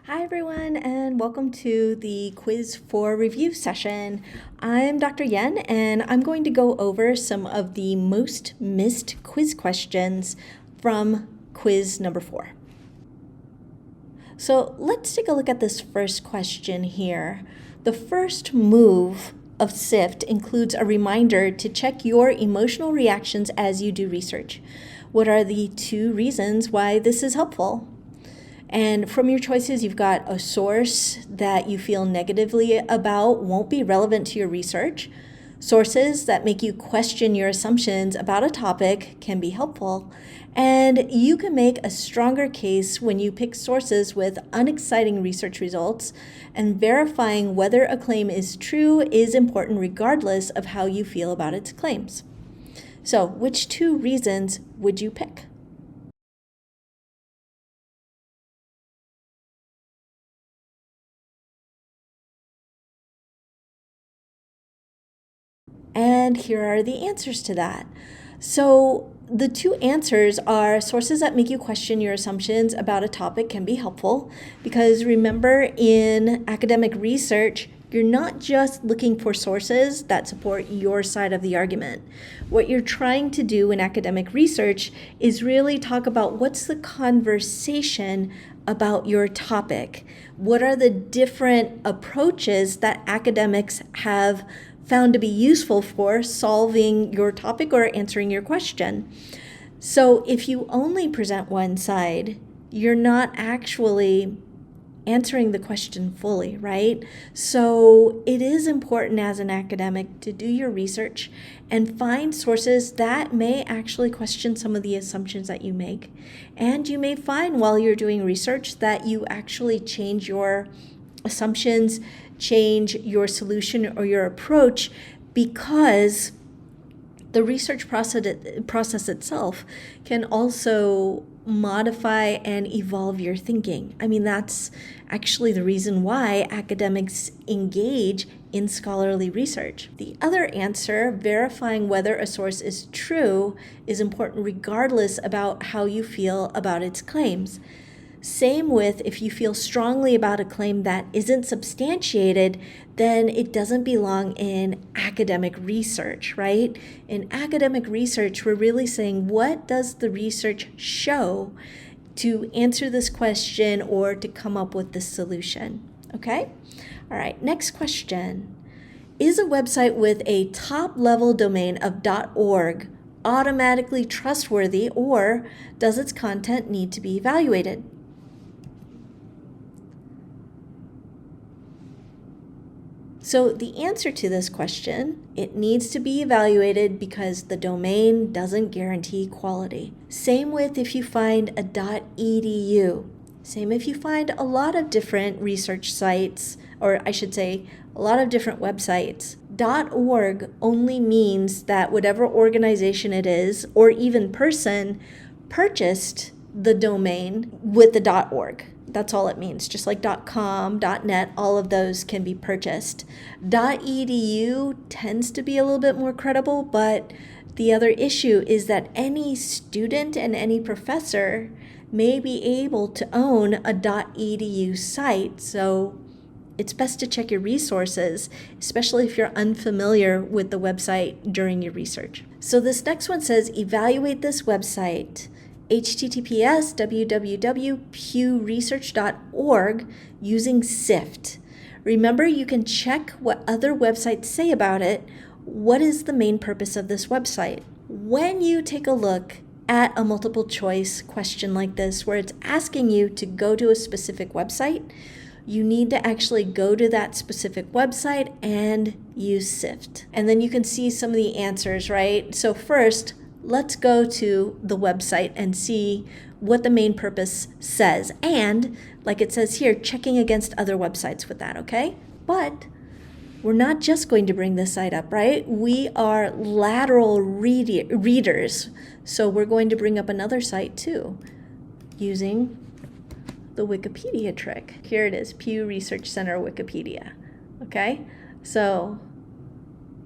Hi everyone, and welcome to the quiz for review session. I'm Dr. Yen, and I'm going to go over some of the most missed quiz questions from quiz number 4. So let's take a look at this first question here. The first move of SIFT includes a reminder to check your emotional reactions as you do research. What are the 2 reasons why this is helpful? And from your choices, you've got a source that you feel negatively about won't be relevant to your research. Sources that make you question your assumptions about a topic can be helpful. And you can make a stronger case when you pick sources with unexciting research results, and verifying whether a claim is true is important regardless of how you feel about its claims. So, which 2 reasons would you pick? And here are the answers to that. So the 2 answers are sources that make you question your assumptions about a topic can be helpful, because remember, in academic research, you're not just looking for sources that support your side of the argument. What you're trying to do in academic research is really talk about what's the conversation about your topic. What are the different approaches that academics have found to be useful for solving your topic or answering your question? So if you only present one side, you're not actually answering the question fully, right? So it is important as an academic to do your research and find sources that may actually question some of the assumptions that you make. And you may find while you're doing research that you actually change your assumptions, change your solution or your approach, because the research process itself can also modify and evolve your thinking. I mean, that's actually the reason why academics engage in scholarly research. The other answer, verifying whether a source is true, is important regardless about how you feel about its claims. Same with if you feel strongly about a claim that isn't substantiated, then it doesn't belong in academic research, right? In academic research, we're really saying, what does the research show to answer this question or to come up with this solution? Okay? All right, next question. Is a website with a top-level domain of .org automatically trustworthy, or does its content need to be evaluated? So the answer to this question, it needs to be evaluated because the domain doesn't guarantee quality. Same with if you find a .edu. Same if you find a lot of different research sites, or I should say, a lot of different websites. .org only means that whatever organization it is, or even person, purchased the domain with the .org. That's all it means. Just like .com, .net, all of those can be purchased. .edu tends to be a little bit more credible, but the other issue is that any student and any professor may be able to own a .edu site, so it's best to check your resources, especially if you're unfamiliar with the website during your research. So this next one says, evaluate this website. https www.pewresearch.org using SIFT. Remember, you can check what other websites say about it. What is the main purpose of this website? When you take a look at a multiple choice question like this, where it's asking you to go to a specific website, you need to actually go to that specific website and use SIFT. And then you can see some of the answers, right? So first, let's go to the website and see what the main purpose says. And like it says here, checking against other websites with that, okay? But we're not just going to bring this site up, right? We are lateral readers. So we're going to bring up another site too, using the Wikipedia trick. Here it is, Pew Research Center Wikipedia, okay? So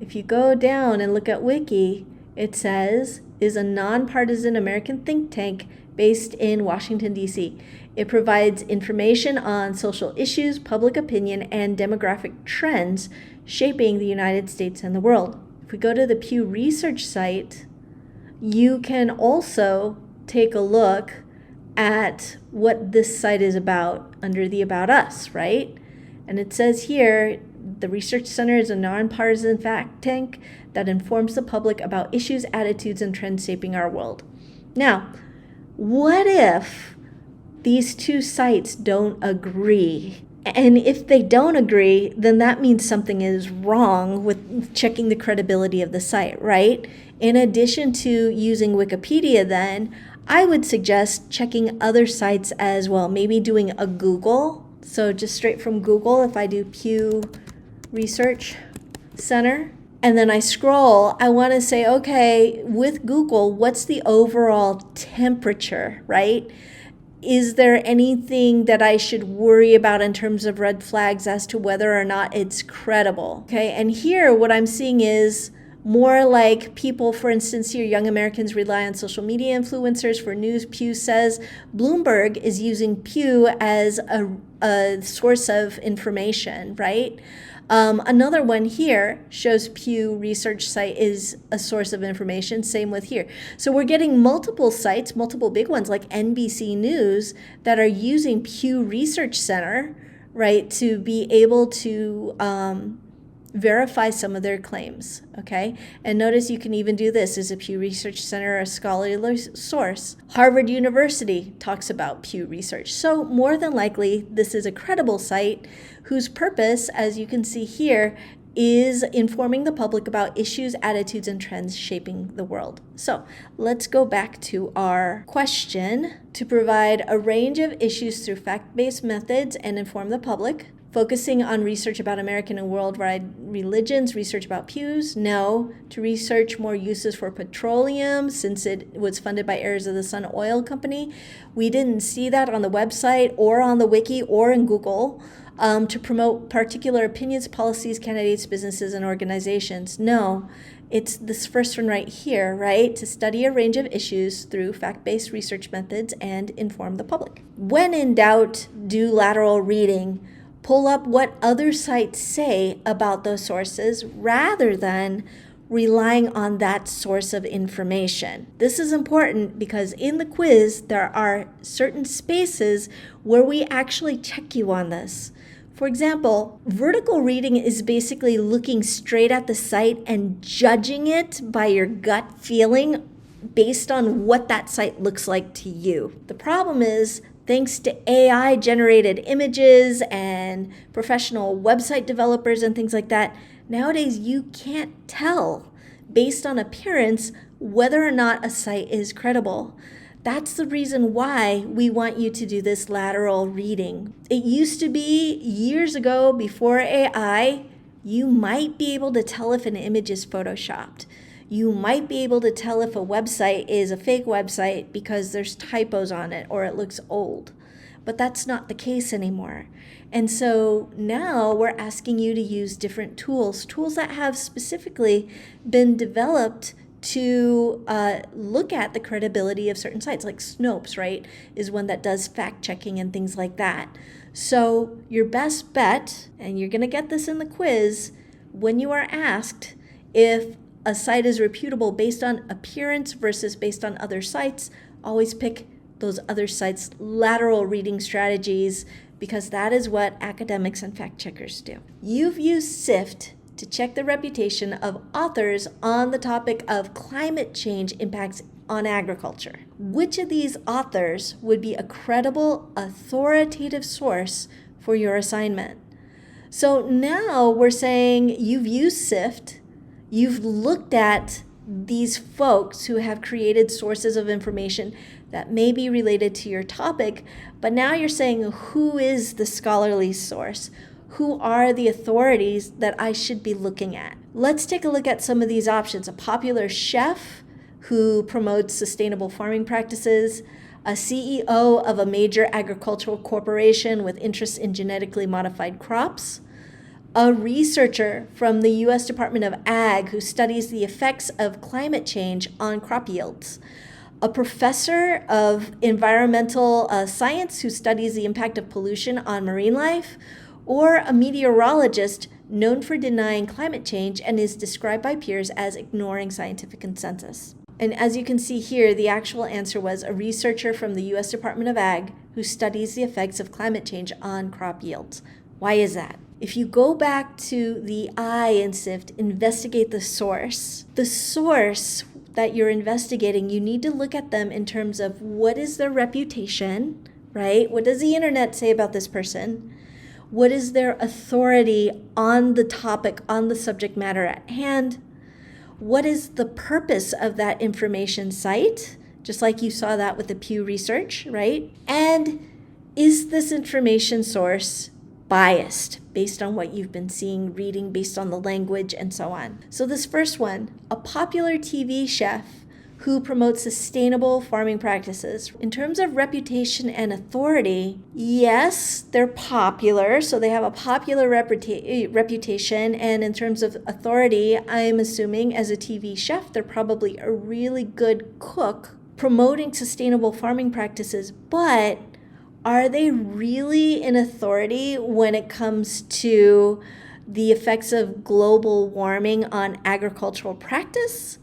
if you go down and look at Wiki, it says, is a nonpartisan American think tank based in Washington, D.C. It provides information on social issues, public opinion, and demographic trends shaping the United States and the world. If we go to the Pew Research site, you can also take a look at what this site is about under the About Us, right? And it says here, the Research Center is a nonpartisan fact tank that informs the public about issues, attitudes, and trends shaping our world. Now, what if these two sites don't agree? And if they don't agree, then that means something is wrong with checking the credibility of the site, right? In addition to using Wikipedia, then, I would suggest checking other sites as well, maybe doing a Google. So just straight from Google, if I do Pew Research Center, and then I scroll, I want to say, okay, with Google, what's the overall temperature, right? Is there anything that I should worry about in terms of red flags as to whether or not it's credible? Okay, and here what I'm seeing is more like people, for instance, here, young Americans rely on social media influencers for news. Pew says Bloomberg is using Pew as a source of information, right? Another one here shows Pew Research site is a source of information. Same with here. So we're getting multiple sites, multiple big ones like NBC News that are using Pew Research Center, right, to be able to verify some of their claims, okay? And notice you can even do this. Is a Pew Research Center a scholarly source? Harvard University talks about Pew Research. So more than likely, this is a credible site whose purpose, as you can see here, is informing the public about issues, attitudes, and trends shaping the world. So let's go back to our question. To provide a range of issues through fact-based methods and inform the public. Focusing on research about American and worldwide religions, research about pews? No. To research more uses for petroleum, since it was funded by Heirs of the Sun Oil Company? We didn't see that on the website or on the wiki or in Google. To promote particular opinions, policies, candidates, businesses, and organizations? No. It's this first one right here, right? To study a range of issues through fact-based research methods and inform the public. When in doubt, do lateral reading. Pull up what other sites say about those sources rather than relying on that source of information. This is important because in the quiz, there are certain spaces where we actually check you on this. For example, vertical reading is basically looking straight at the site and judging it by your gut feeling based on what that site looks like to you. The problem is, thanks to AI-generated images and professional website developers and things like that, nowadays you can't tell based on appearance whether or not a site is credible. That's the reason why we want you to do this lateral reading. It used to be years ago, before AI, you might be able to tell if an image is photoshopped. You might be able to tell if a website is a fake website because there's typos on it or it looks old. But that's not the case anymore. And so now we're asking you to use different tools that have specifically been developed to look at the credibility of certain sites, like Snopes, right, is one that does fact checking and things like that. So your best bet, and you're going to get this in the quiz, when you are asked if a site is reputable based on appearance versus based on other sites, always pick those other sites' lateral reading strategies, because that is what academics and fact checkers do. You've used SIFT to check the reputation of authors on the topic of climate change impacts on agriculture. Which of these authors would be a credible, authoritative source for your assignment? So now we're saying you've used SIFT, you've looked at these folks who have created sources of information that may be related to your topic, but now you're saying, who is the scholarly source? Who are the authorities that I should be looking at? Let's take a look at some of these options. A popular chef who promotes sustainable farming practices, a CEO of a major agricultural corporation with interests in genetically modified crops, a researcher from the U.S. Department of Ag who studies the effects of climate change on crop yields, a professor of environmental science who studies the impact of pollution on marine life, or a meteorologist known for denying climate change and is described by peers as ignoring scientific consensus. And as you can see here, the actual answer was a researcher from the U.S. Department of Ag who studies the effects of climate change on crop yields. Why is that? If you go back to the I in SIFT, investigate the source. The source that you're investigating, you need to look at them in terms of what is their reputation, right? What does the internet say about this person? What is their authority on the topic, on the subject matter at hand? What is the purpose of that information site? Just like you saw that with the Pew Research, right? And is this information source biased based on what you've been seeing, reading, based on the language, and so on? So this first one, a popular TV chef who promotes sustainable farming practices. In terms of reputation and authority, yes, they're popular, so they have a popular reputation, and in terms of authority, I'm assuming as a TV chef, they're probably a really good cook promoting sustainable farming practices, but are they really an authority when it comes to the effects of global warming on agricultural practice?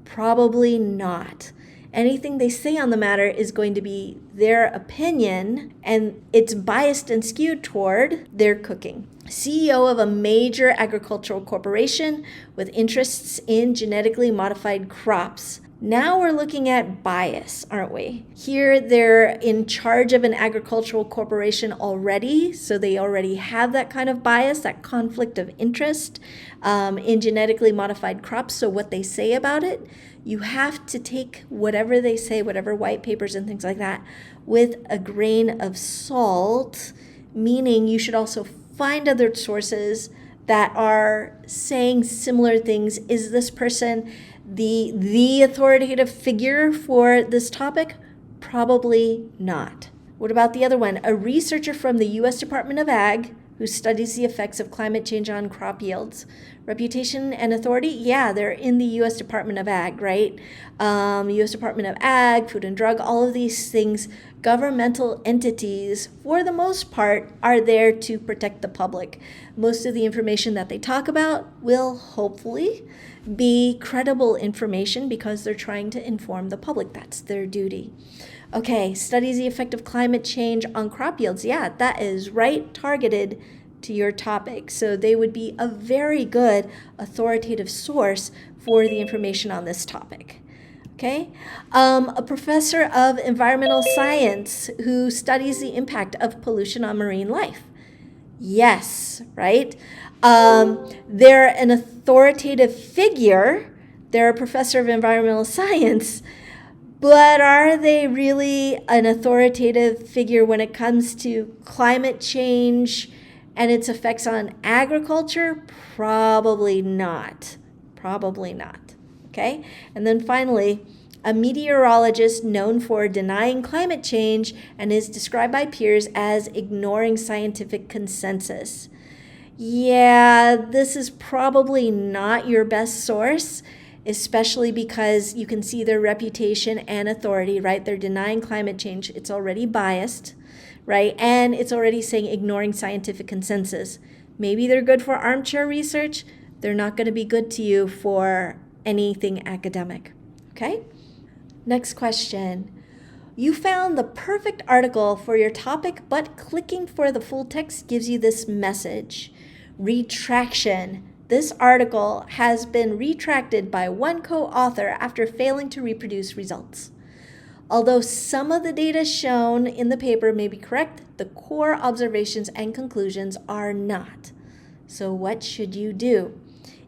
Probably not. Anything they say on the matter is going to be their opinion, and it's biased and skewed toward their cooking. CEO of a major agricultural corporation with interests in genetically modified crops. Now we're looking at bias, aren't we? Here they're in charge of an agricultural corporation already, so they already have that kind of bias, that conflict of interest in genetically modified crops. So what they say about it, you have to take whatever they say, whatever white papers and things like that, with a grain of salt, meaning you should also find other sources that are saying similar things. Is this person the authoritative figure for this topic? Probably not. What about the other one? A researcher from the U.S. Department of Ag who studies the effects of climate change on crop yields. Reputation and authority? Yeah, they're in the U.S. Department of Ag, right? U.S. Department of Ag, Food and Drug, all of these things, governmental entities, for the most part, are there to protect the public. Most of the information that they talk about will hopefully be credible information because they're trying to inform the public. That's their duty. Okay, studies the effect of climate change on crop yields. Yeah, that is right targeted to your topic. So they would be a very good authoritative source for the information on this topic. Okay, a professor of environmental science who studies the impact of pollution on marine life. Yes, right? They're an authoritative figure. They're a professor of environmental science, but are they really an authoritative figure when it comes to climate change and its effects on agriculture? Probably not. Probably not. Okay? And then finally, a meteorologist known for denying climate change and is described by peers as ignoring scientific consensus. Yeah, this is probably not your best source, especially because you can see their reputation and authority, right? They're denying climate change. It's already biased, right? And it's already saying ignoring scientific consensus. Maybe they're good for armchair research. They're not going to be good to you for anything academic, okay? Next question. You found the perfect article for your topic, but clicking for the full text gives you this message. Retraction. This article has been retracted by one co-author after failing to reproduce results. Although some of the data shown in the paper may be correct, the core observations and conclusions are not. So what should you do?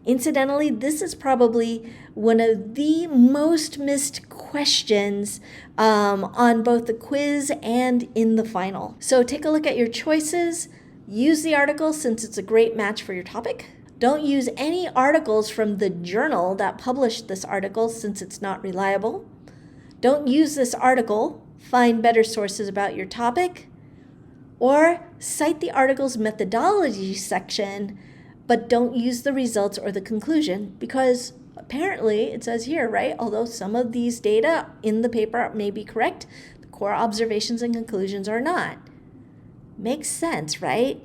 Incidentally, this is probably one of the most missed questions on both the quiz and in the final. So take a look at your choices. Use the article since it's a great match for your topic. Don't use any articles from the journal that published this article since it's not reliable. Don't use this article. Find better sources about your topic. Or cite the article's methodology section, but don't use the results or the conclusion because Apparently, it says here, right? Although some of these data in the paper may be correct, the core observations and conclusions are not. Makes sense, right?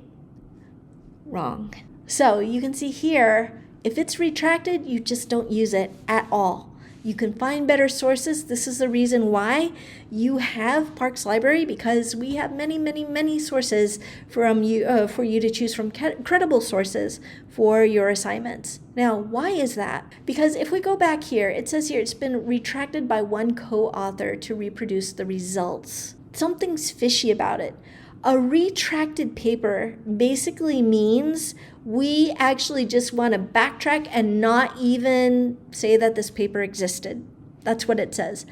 Wrong. So you can see here, if it's retracted, you just don't use it at all. You can find better sources. This is the reason why you have Parks Library, because we have many sources from you for you to choose from, credible sources for your assignments. Now, why is that? Because if we go back here, it says here it's been retracted by one co-author to reproduce the results. Something's fishy about it. A retracted paper basically means we actually just want to backtrack and not even say that this paper existed. That's what it says.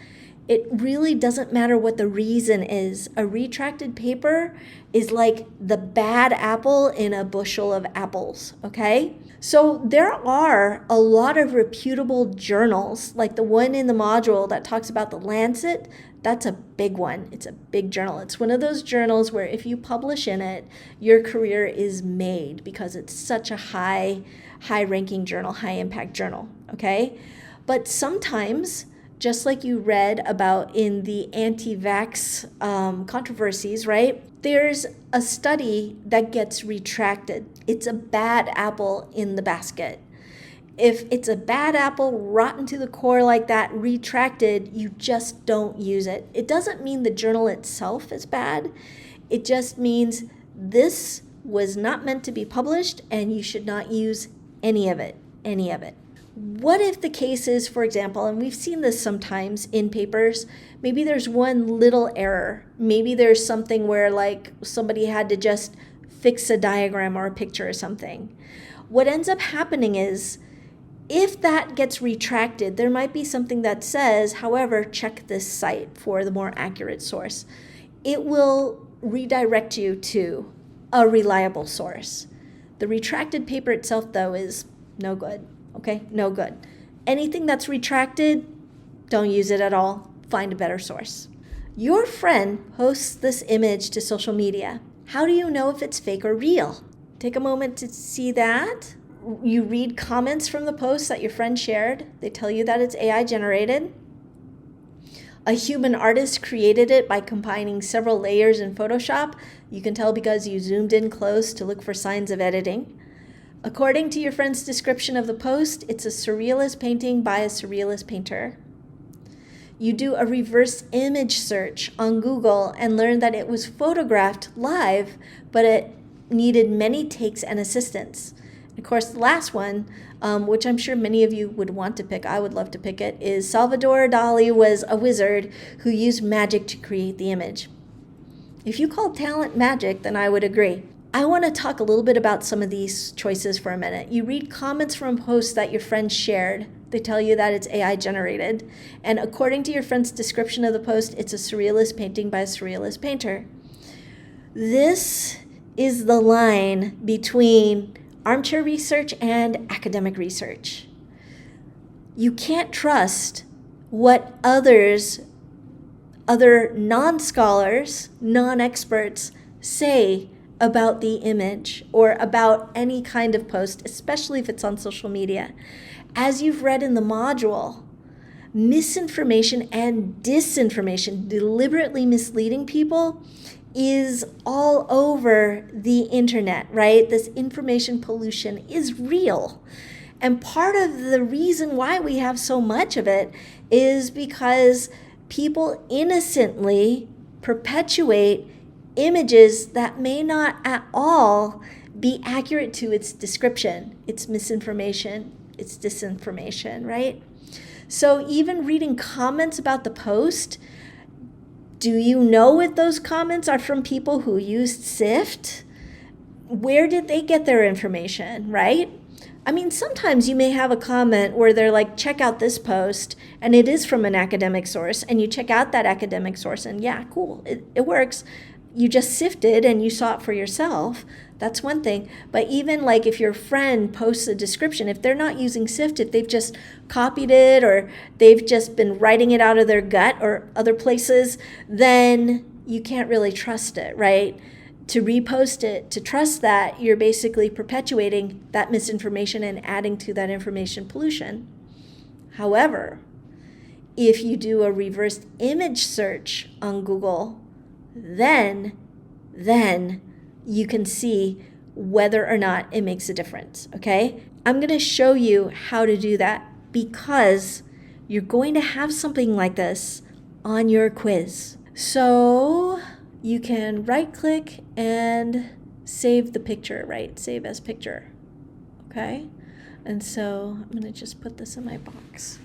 It really doesn't matter what the reason is. A retracted paper is like the bad apple in a bushel of apples, okay? So there are a lot of reputable journals, like the one in the module that talks about the Lancet. That's a big one. It's a big journal. It's one of those journals where if you publish in it, your career is made because it's such a high-ranking journal, high-impact journal, okay? But sometimes, just like you read about in the anti-vax controversies, right? There's a study that gets retracted. It's a bad apple in the basket. If it's a bad apple, rotten to the core like that, retracted, you just don't use it. It doesn't mean the journal itself is bad. It just means this was not meant to be published and you should not use any of it. What if the case is, for example, and we've seen this sometimes in papers, maybe there's one little error. Maybe there's something where like somebody had to just fix a diagram or a picture or something. What ends up happening is, if that gets retracted, there might be something that says, however, check this site for the more accurate source. It will redirect you to a reliable source. The retracted paper itself, though, is no good. Okay, no good. Anything that's retracted, don't use it at all. Find a better source. Your friend posts this image to social media. How do you know if it's fake or real? Take a moment to see that. You read comments from the post that your friend shared. They tell you that it's AI generated. A human artist created it by combining several layers in Photoshop. You can tell because you zoomed in close to look for signs of editing. According to your friend's description of the post, it's a surrealist painting by a surrealist painter. You do a reverse image search on Google and learn that it was photographed live, but it needed many takes and assistance. Of course, the last one, which I'm sure many of you would want to pick, I would love to pick it, is Salvador Dali was a wizard who used magic to create the image. If you call talent magic, then I would agree. I want to talk a little bit about some of these choices for a minute. You read comments from posts that your friend shared. They tell you that it's AI generated. And according to your friend's description of the post, it's a surrealist painting by a surrealist painter. This is the line between armchair research and academic research. You can't trust what other non-scholars, non-experts say about the image or about any kind of post, especially if it's on social media. As you've read in the module, misinformation and disinformation, deliberately misleading people, is all over the internet, right? This information pollution is real. And part of the reason why we have so much of it is because people innocently perpetuate images that may not at all be accurate to its description. It's misinformation, it's disinformation, right? So even reading comments about the post, do you know if those comments are from people who used SIFT? Where did they get their information, right? I mean, sometimes you may have a comment where they're like, check out this post, and it is from an academic source, and you check out that academic source, and yeah, cool, it works. You just sifted and you saw it for yourself. That's one thing. But even like if your friend posts a description, if they're not using SIFT, if they've just copied it or they've just been writing it out of their gut or other places, then you can't really trust it, right? To repost it, to trust that, you're basically perpetuating that misinformation and adding to that information pollution. However, if you do a reversed image search on Google, then you can see whether or not it makes a difference, okay? I'm gonna show you how to do that because you're going to have something like this on your quiz. So you can right click and save the picture, right? Save as picture, okay? And so I'm gonna just put this in my box.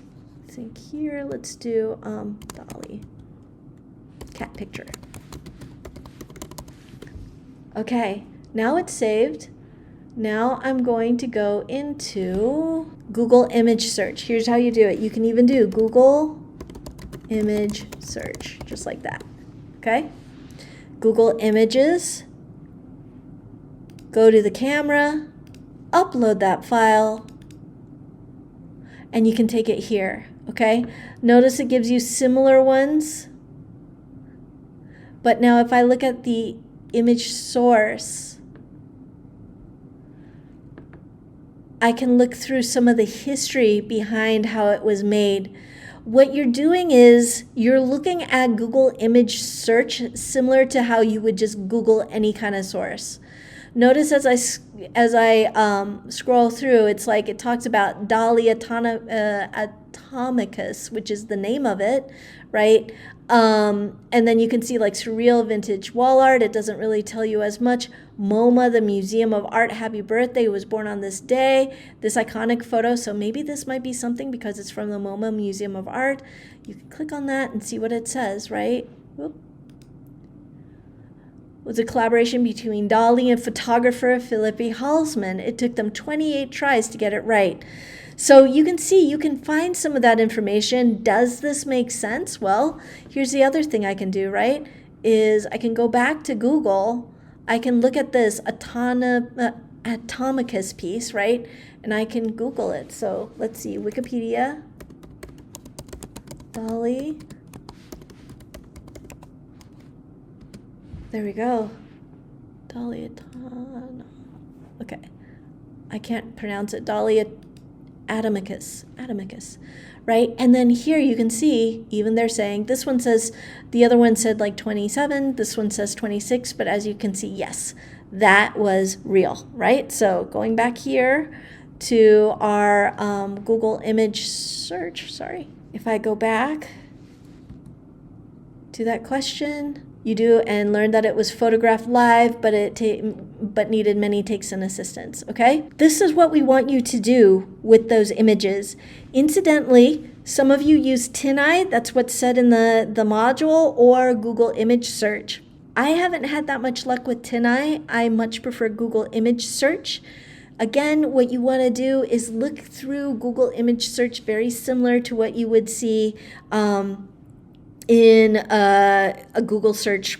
I think here, let's do Dolly, cat picture. Okay, now it's saved. Now I'm going to go into Google image search. Here's how you do it. You can even do Google image search, just like that, okay? Google Images, go to the camera, upload that file, and you can take it here, okay? Notice it gives you similar ones, but now if I look at the image source, I can look through some of the history behind how it was made. What you're doing is you're looking at Google image search similar to how you would just Google any kind of source. Notice as I scroll through, it's like it talks about Dolly Atomicus, which is the name of it, right? And then you can see like surreal vintage wall art. It doesn't really tell you as much. MoMA, the Museum of Art, happy birthday, was born on this day. This iconic photo, so maybe this might be something because it's from the MoMA Museum of Art. You can click on that and see what it says, right? Whoop. It was a collaboration between Dolly and photographer Philippi Halsman. It took them 28 tries to get it right. So you can see, you can find some of that information. Does this make sense? Well, here's the other thing I can do, right? Is I can go back to Google. I can look at this Atomicus piece, right? And I can Google it. So let's see, Wikipedia, Dolly. There we go. Dolly okay. I can't pronounce it. Dolly Atomicus, right? And then here you can see, even they're saying, this one says, the other one said like 27, this one says 26, but as you can see, yes, that was real, right? So going back here to our Google image search, sorry. If I go back to that question, you do and learn that it was photographed live, but but needed many takes and assistance, okay? This is what we want you to do with those images. Incidentally, some of you use TinEye, that's what's said in the module, or Google image search. I haven't had that much luck with TinEye. I much prefer Google image search. Again, what you want to do is look through Google image search, very similar to what you would see in a Google search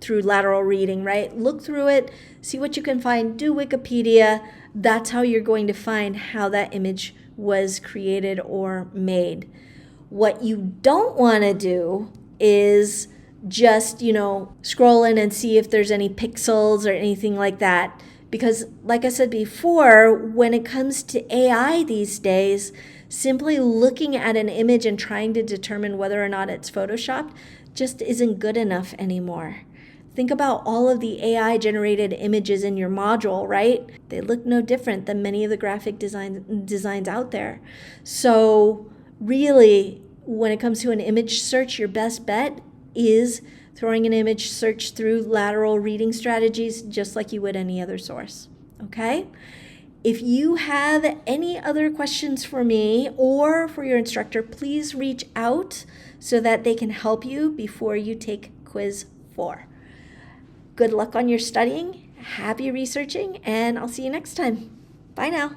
through lateral reading, right? Look through it, see what you can find, do Wikipedia. That's how you're going to find how that image was created or made. What you don't want to do is just, scroll in and see if there's any pixels or anything like that. Because like I said before, when it comes to AI these days, simply looking at an image and trying to determine whether or not it's photoshopped just isn't good enough anymore. Think about all of the AI generated images in your module, right? They look no different than many of the graphic designs out there. So really, when it comes to an image search, your best bet is throwing an image search through lateral reading strategies just like you would any other source, okay? If you have any other questions for me or for your instructor, please reach out so that they can help you before you take quiz 4. Good luck on your studying, happy researching, and I'll see you next time. Bye now.